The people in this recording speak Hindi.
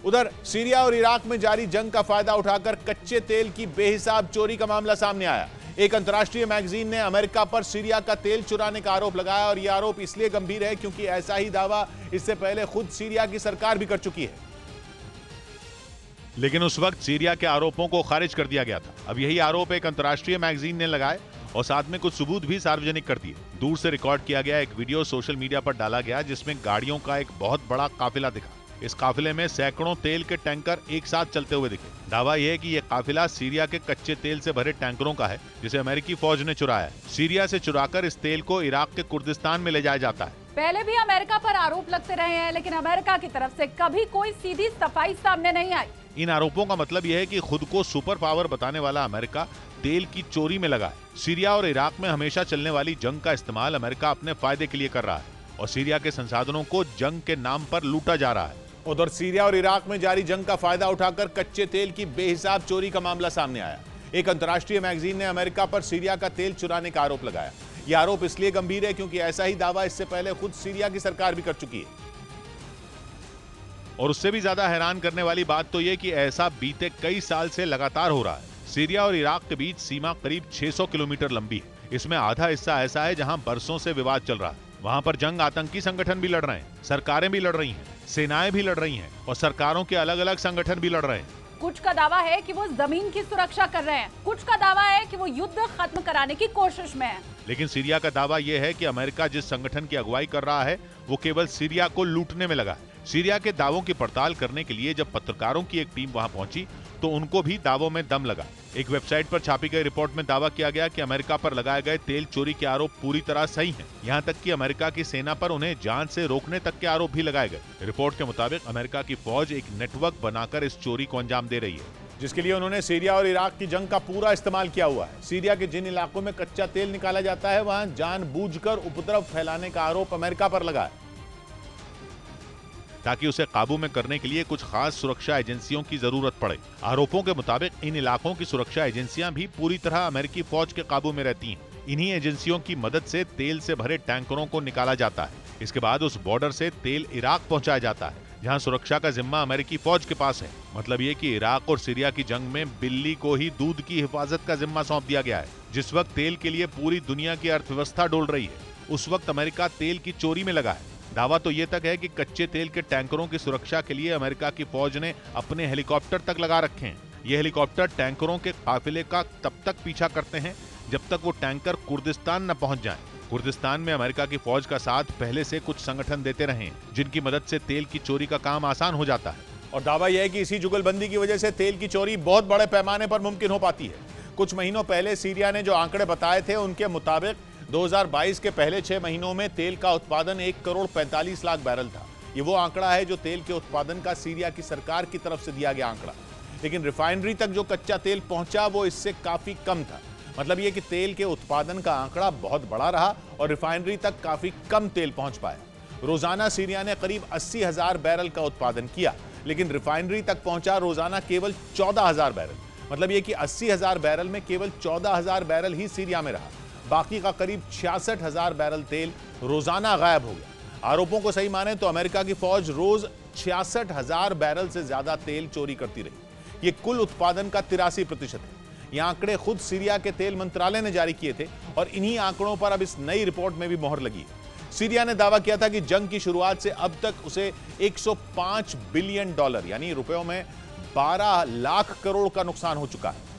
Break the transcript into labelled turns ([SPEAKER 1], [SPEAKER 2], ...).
[SPEAKER 1] उधर सीरिया और इराक में जारी जंग का फायदा उठाकर कच्चे तेल की बेहिसाब चोरी का मामला सामने आया। एक अंतर्राष्ट्रीय मैगजीन ने अमेरिका पर सीरिया का तेल चुराने का आरोप लगाया और यह आरोप इसलिए गंभीर है क्योंकि ऐसा ही दावा इससे पहले खुद सीरिया की सरकार भी कर चुकी है।
[SPEAKER 2] लेकिन उस वक्त सीरिया के आरोपों को खारिज कर दिया गया था। अब यही आरोप एक अंतर्राष्ट्रीय मैगजीन ने लगाए और साथ में कुछ सबूत भी सार्वजनिक कर दिए। दूर से रिकॉर्ड किया गया एक वीडियो सोशल मीडिया पर डाला गया जिसमें गाड़ियों का एक बहुत बड़ा काफिला दिखा। इस काफिले में सैकड़ों तेल के टैंकर एक साथ चलते हुए दिखे। दावा यह है कि यह काफिला सीरिया के कच्चे तेल से भरे टैंकरों का है जिसे अमेरिकी फौज ने चुराया है। सीरिया से चुराकर इस तेल को इराक के कुर्दिस्तान में ले जाया जाता है।
[SPEAKER 3] पहले भी अमेरिका पर आरोप लगते रहे हैं, लेकिन अमेरिका की तरफ से कभी कोई सीधी सफाई सामने नहीं आई।
[SPEAKER 2] इन आरोपों का मतलब यह है कि खुद को सुपर पावर बताने वाला अमेरिका तेल की चोरी में लगा है। सीरिया और इराक में हमेशा चलने वाली जंग का इस्तेमाल अमेरिका अपने फायदे के लिए कर रहा है और सीरिया के संसाधनों को जंग के नाम पर लूटा जा रहा है।
[SPEAKER 1] उधर सीरिया और इराक में जारी जंग का फायदा उठाकर कच्चे तेल की बेहिसाब चोरी का मामला सामने आया। एक अंतर्राष्ट्रीय मैगजीन ने अमेरिका पर सीरिया का तेल चुराने का आरोप लगाया। यह आरोप इसलिए गंभीर है क्योंकि ऐसा ही दावा इससे पहले खुद सीरिया की सरकार भी कर चुकी है।
[SPEAKER 2] और उससे भी ज्यादा हैरान करने वाली बात तो यह कि ऐसा बीते कई साल से लगातार हो रहा है। सीरिया और इराक के बीच सीमा करीब 600 किलोमीटर लंबी है। इसमें आधा हिस्सा ऐसा है जहां बरसों से विवाद चल रहा है। वहां पर जंग आतंकी संगठन भी लड़ रहे हैं, सरकारें भी लड़ रही हैं, सेनाएं भी लड़ रही हैं और सरकारों के अलग अलग संगठन भी लड़ रहे हैं।
[SPEAKER 3] कुछ का दावा है कि वो जमीन की सुरक्षा कर रहे हैं, कुछ का दावा है कि वो युद्ध खत्म कराने की कोशिश में है।
[SPEAKER 2] लेकिन सीरिया का दावा यह है कि अमेरिका जिस संगठन की अगुवाई कर रहा है वो केवल सीरिया को लूटने में लगा है। सीरिया के दावों की पड़ताल करने के लिए जब पत्रकारों की एक टीम वहां पहुंची तो उनको भी दावों में दम लगा। एक वेबसाइट पर छापी गई रिपोर्ट में दावा किया गया कि अमेरिका पर लगाए गए तेल चोरी के आरोप पूरी तरह सही हैं। यहां तक कि अमेरिका की सेना पर उन्हें जान से रोकने तक के आरोप भी लगाए गए। रिपोर्ट के मुताबिक अमेरिका की फौज एक नेटवर्क बनाकर इस चोरी को अंजाम दे रही है,
[SPEAKER 1] जिसके लिए उन्होंने सीरिया और इराक की जंग का पूरा इस्तेमाल किया हुआ है। सीरिया के जिन इलाकों में कच्चा तेल निकाला जाता है वहां जानबूझकर उपद्रव फैलाने का आरोप अमेरिका पर लगा है
[SPEAKER 2] ताकि उसे काबू में करने के लिए कुछ खास सुरक्षा एजेंसियों की जरूरत पड़े। आरोपों के मुताबिक इन इलाकों की सुरक्षा एजेंसियां भी पूरी तरह अमेरिकी फौज के काबू में रहती हैं। इन्हीं एजेंसियों की मदद से तेल से भरे टैंकरों को निकाला जाता है। इसके बाद उस बॉर्डर से तेल इराक पहुंचाया जाता है जहां सुरक्षा का जिम्मा अमेरिकी फौज के पास है। मतलब ये कि इराक और सीरिया की जंग में बिल्ली को ही दूध की हिफाजत का जिम्मा सौंप दिया गया है। जिस वक्त तेल के लिए पूरी दुनिया की अर्थव्यवस्था डोल रही है उस वक्त अमेरिका तेल की चोरी में लगा है। दावा तो ये तक है कि कच्चे तेल के टैंकरों की सुरक्षा के लिए अमेरिका की फौज ने अपने हेलीकॉप्टर तक लगा रखे हैं। ये हेलीकॉप्टर टैंकरों के काफिले का तब तक पीछा करते हैं जब तक वो टैंकर कुर्दिस्तान न पहुंच जाएं। कुर्दिस्तान में अमेरिका की फौज का साथ पहले से कुछ संगठन देते रहे हैं जिनकी मदद से तेल की चोरी का काम आसान हो जाता है।
[SPEAKER 1] और दावा यह है कि इसी जुगलबंदी की वजह से तेल की चोरी बहुत बड़े पैमाने पर मुमकिन हो पाती है। कुछ महीनों पहले सीरिया ने जो आंकड़े बताए थे उनके मुताबिक 2022 के पहले 6 महीनों में तेल का उत्पादन 1 करोड़ 45 लाख बैरल था। ये वो आंकड़ा है जो तेल के उत्पादन का सीरिया की सरकार की तरफ से दिया गया आंकड़ा। लेकिन रिफाइनरी तक जो कच्चा तेल पहुंचा वो इससे काफी कम था। मतलब ये कि तेल के उत्पादन का आंकड़ा बहुत बड़ा रहा और रिफाइनरी तक काफी कम तेल पहुंच पाया। रोजाना सीरिया ने करीब 80,000 बैरल का उत्पादन किया, लेकिन रिफाइनरी तक पहुंचा रोजाना केवल 14,000 बैरल। मतलब ये कि 80,000 बैरल में केवल 14,000 बैरल ही सीरिया में रहा। बाकी का करीब 66,000 बैरल तेल रोजाना गायब हो गया। आरोपों को सही माने तो अमेरिका की फौज रोज 66,000 बैरल से ज्यादा तेल चोरी करती रही। ये कुल उत्पादन का 83% है। ये आंकड़े खुद सीरिया के तेल मंत्रालय ने जारी किए थे और इन्हीं आंकड़ों पर अब इस नई रिपोर्ट में भी मोहर लगी है। सीरिया ने दावा किया था कि जंग की शुरुआत से अब तक उसे $105 बिलियन यानी रुपयों में 12 लाख करोड़ का नुकसान हो चुका है।